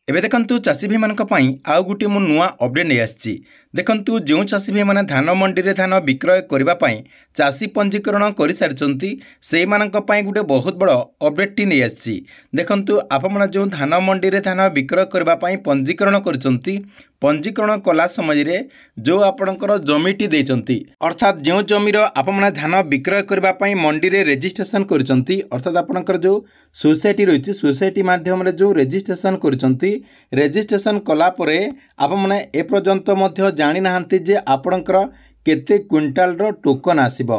एबे देखंतु चाषी भाई मानक पई आउ गुटी मु नुआ अपडेट नै आछि। देखंतु जो चाषी भाई माने धान मंडी रे धान विक्रय करबा पई चाषी पंजीकरण करि सारिचंती सेई मानक पई गुटे बहुत बड़ अपडेट टी नै आछि। देखंतु आप माने जो धान मंडी रे धान विक्रय करबा पई पंजीकरण करचंती पंजीकरण कला समय रे जो आपणकर जमीटी देचंती अर्थात जो जमीर आप माने धान विक्रय करबा पई मंडी रे रजिस्ट्रेशन करचंती अर्थात आपणकर जो सोसाइटी रहिछि सोसाइटी माध्यम रे जो रजिस्ट्रेशन करचंती रजिस्ट्रेशन कला परे आप माने ए पर्यंत मध्य जानि नाहंती जे आपणकर केते क्विंटाल रो टोकन आसीबो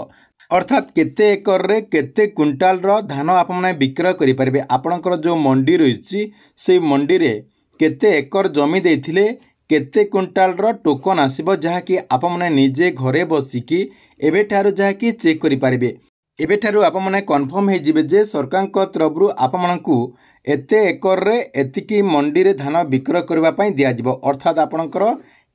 अर्थात केते एकर रे केते क्विंटाल रो धान आप माने विक्रय करि परिबे। आपणकर जो मंडी रहिछि से मंडी रे केते एकर जमी देथिले केते क्विंटाल रो टोकन आसीबो जहा कि आप माने निजे घरे बसिकी एबे ठारो जहा कि चेक करि परिबे। एबे ठारो आप माने कन्फर्म हे जिबे जे सरकार को तरफरु आप मानकू एते एकर रे एतिकी मंडी रे धान विक्रय करबा पई दिया जिवो अर्थात आपणकर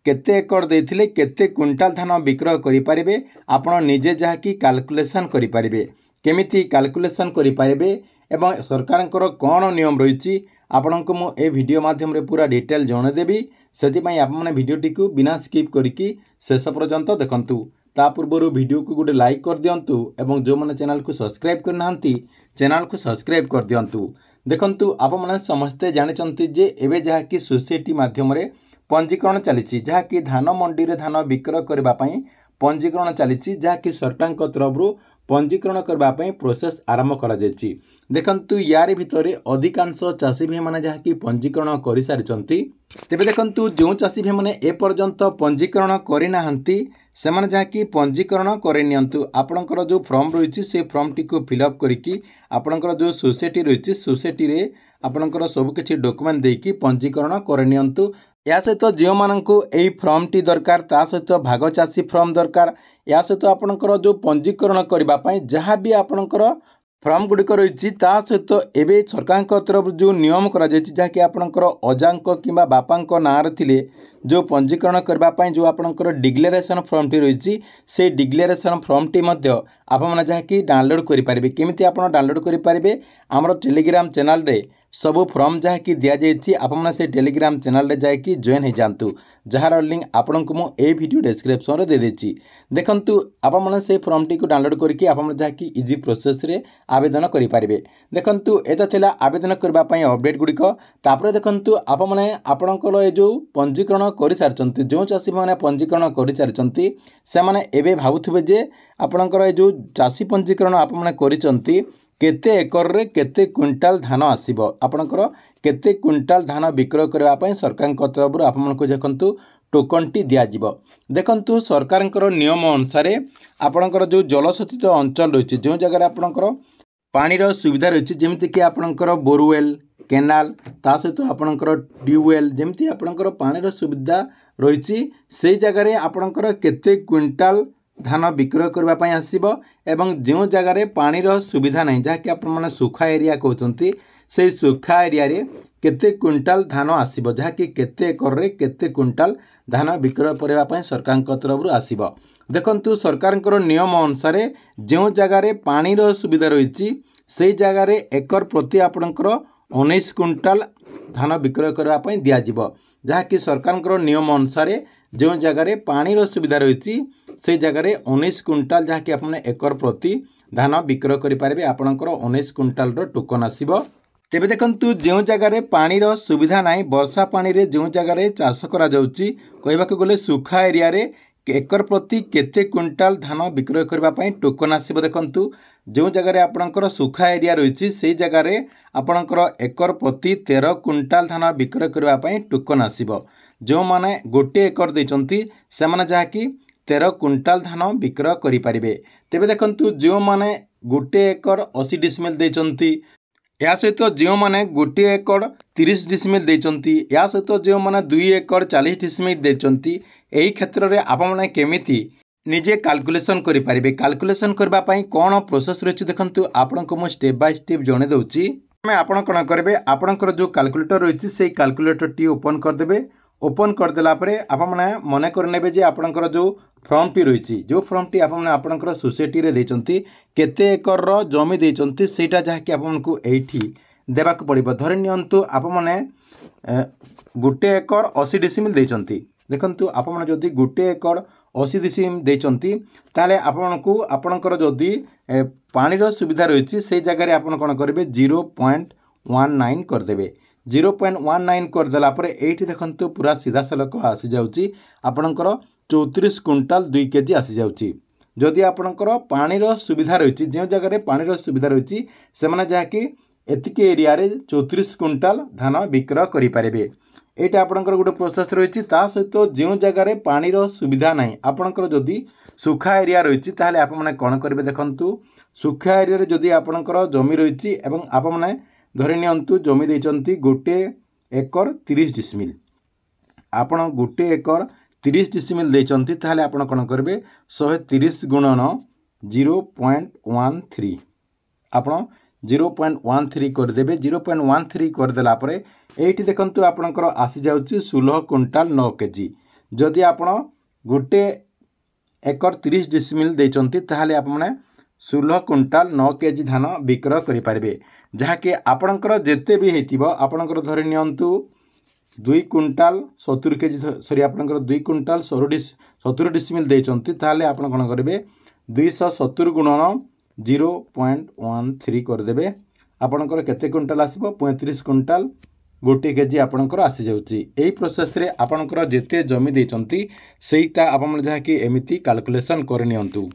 केते एकर देथिले केते क्विंटाल धान विक्रय करि परिबे आपण निजे जहा कि कैलकुलेशन करि परिबे। केमिति कैलकुलेशन करि परिबे एवं सरकारंकर कोन नियम रहिछि आपणको मु ए वीडियो माध्यम रे पूरा डिटेल जणे देबी। सेति पई आप माने वीडियोटी को बिना स्किप करिकि शेष पर्यंत देखंतु। ता पूर्व वीडियो को गोटे लाइक कर दियंतु एवं जो माने चैनल को सब्सक्राइब करनांती चैनल को सब्सक्राइब कर दियंतु। देखंतु आप माने समस्ते जानिचंती जे एबे जहा कि सोसाइटी माध्यम रे पंजीकरण चली जहा कि धान मंडी रे धान विक्रय करबा पई पंजीकरण चली जहा कि सरकार को तरफरु पंजीकरण करबा पई प्रोसेस आरंभ करा जायछि। देखंतु यार भितरे अधिकांश चाषी भाई माने जहा कि पंजीकरण करि सारिचंती तेबे देखंतु जो चाषी भाई माने ए पर्यंत पंजीकरण करि नाहंती से माने जहा कि पंजीकरण करि नियंतु। आपणकर जो फॉर्म रहिछि से फॉर्म टी को फिलअप करिकि आपणकर जो सोसाइटी रहिछि सोसाइटी रे आपणकर सब किछि डॉक्यूमेंट देकी पंजीकरण करि नियंतु। या सहित जो मानकू एई फॉर्म टी दरकार ता सहित भाग चाषी फॉर्म दरकार या सहित आपणकर जो पंजीकरण करबा पई जहा भी आपणकर फॉर्म गुड़िक रही सहित एवं सरकार तरफ जो नियम करा जहाँ कि आपणकर अजांक किंबा बापांक नाँ थिले जो पंजीकरण करने जो आपणकर डिक्लेरेशन फॉर्म टी रही से डिक्लेरेशन फॉर्म टी आप जहाँ कि डाउनलोड करेंगे। केमिति आप डाउनलोड करेंगे आमर टेलीग्राम चैनल रे सबू फॉर्म जहाँ कि दि जाइए आप से टेलीग्राम चैनल रे जाकि जॉइन हो जातु जार लिंक आपन को मुझे वीडियो डिस्क्रिप्शन रे दे देछि। देखंतु आप से फॉर्म टी को डाउनलोड करके आप जहाँ कि इजी प्रोसेस रे आवेदन करेंगे। देखंतु एता थिला आवेदन करबा पई अपडेट गुड़िक तापर देखंतु आप आपणकर जो पंजीकरण कर सारिचंती जो चाषी मैंने पंजीकरण कर सारिचंती से माने एबे भाबुथिबे जे आपणकर जो चाषी पंजीकरण आप करिचंती केते एकर रे केते क्विंटाल धान आसीबो आपणकर केते क्विंटाल धान विक्रय करबा पई सरकार को तरफ आपमनको देखंतु टोकन टी दिया जिवो। देखंतु सरकारंकर नियम अनुसार आपणकर जो जलसेचित अंचल रही जो जगह आपणकर पानीर सुविधा रही जमीती कि आपणकर बोरवेल केनाल ता सहित आपणकर ट्यूबवेल जमीती आपणकर पानीर सुविधा रही से जगह आपणकर केते क्विंटाल धान विक्रय करने आसब एवं जो जगार पानीर सुविधा नहीं जहाँकि आप सुखा एरिया कहते से सुखा एरिया रे केते क्विंटाल धान आसब जहाँकि केते एकर रे केते क्विंटाल धान विक्रय करने सरकार तरफ आसब। देखंतु सरकार नियम अनुसार जो जगार पानीर सुविधा रही से जगार एकर प्रति आपणकर 19 क्विंटाल धान विक्रय करने दिज्व जहाँकि सरकार नियम अनुसार जो जगार पानीर सुविधा रही से जगार 19 क्विंटाल जहाँकि आप एकर प्रति धान विक्रय करेंगे आपणकर 19 क्विंटाल टोकन आसब। तेबे देखंतु जो जगार पानीर सुविधा नहीं वर्षा पानी रे जो जगार चाष करा जाउची कहबाक गले सुखा एरिया रे एकर प्रति केते क्विंटाल धान विक्रय करने टोकन आसब। देखंतु जो जगार आपणकर सुखा एरिया रही से जगार आपणकर एकर प्रति 13 क्विंटाल धान विक्रय करने टोकन आसब। जो माने गोटे एकर देचंती से माने जहाँ कि 13 क्विंटाल धान विक्रय करेंगे। तेबे देखंतु जो माने गोटे एकर 80 डिसमिल देचंती या सहित जो माने गोटे एकर 30 डिसमिल देचंती या सहित जो माने 2 एकर 40 डिसमिल देचंती एही क्षेत्र रे आप माने केमिति निजे कैलकुलेशन करेंगे। कैलकुलेशन करबा पई कोन प्रोसेस रही देखंतु आपन को मु स्टेप बाय स्टेप जणे दउची। मैं आपण कोन करबे आपनकर जो कैलकुलेटर रही से कैलकुलेटर टी ओपन कर देबे। ओपन करदेला आप मन करे जे आपणकर जो फॉर्म टी रही जो फॉर्म टी आपणकर सोसाइटी रे देचंती केते एकर जमी देचंती सेटा जहाँकि आपको एठी देबाक पड़िबो। धरि नियंतु आप गोटे एकर 80 डिसिमिल देइचंती देखंतु आपण जदि गोटे एकर 80 डिसिमिल देइचंती ताले आपनको आपणकर जदि पानीर सुविधा रही से जगह आपण कौन करेंगे 0.19 करदे 0.19 करदेला ये देखंतु पूरा सीधा सलख आसी जाउची आपणकर 34 क्विंटाल 2 केजी आसी जाउची जदि आपणकर पानीर सुविधा रही जो जगह पानीर सुविधा रही से मैंने जहाँकि एतिकी एरिया रे 34 क्विंटाल धान विक्रय करेंगे यहाँ आपंकर गोटे प्रोसेस रही सहित जो जगार पानीर सुविधा ना आपंकर जदि सुखा एरिया रही आपने कौन करेंगे देखु सुखा एरिया जदि आपंकर जमी रही आपने धरी नियंतु जमी देइचंती गोटे एकर 30 डिसिमिल आपण गोटे एकर 30 डिसिमिल देइचंती ताहले आपण कौन करेंगे 130 गुणन 0.13 आपण 0.13 करदेवे 0.13 करदेला ये देखंतु आपणकर आसी जाउची 16 क्विंटाल 9 केजी जदि आपण गोटे एकर 30 डिसिमिल देइचंती ताहले आपने 16 क्विंटाल 9 केजी धान विक्रय करेंगे जहाँकि आपणकर जेते भी हेतिबो आपणकर धरि नियंतु 2 क्विंटाल 70 केजी सॉरी आपणकर 2 क्विंटाल 70 डिसिमिल देइचंती ताहले आपण कोन करेंगे 270 गुणन 0.13 करदेवे आपणकर केते क्विंटाल आसीबो 35 क्विंटाल गोटे केजी आपणकर आसी जाउची एही प्रोसेस रे आपणकर जेते जमी देइचंती सेईटा आपण जहाँकि एमिति कैलकुलेशन करनियंतु।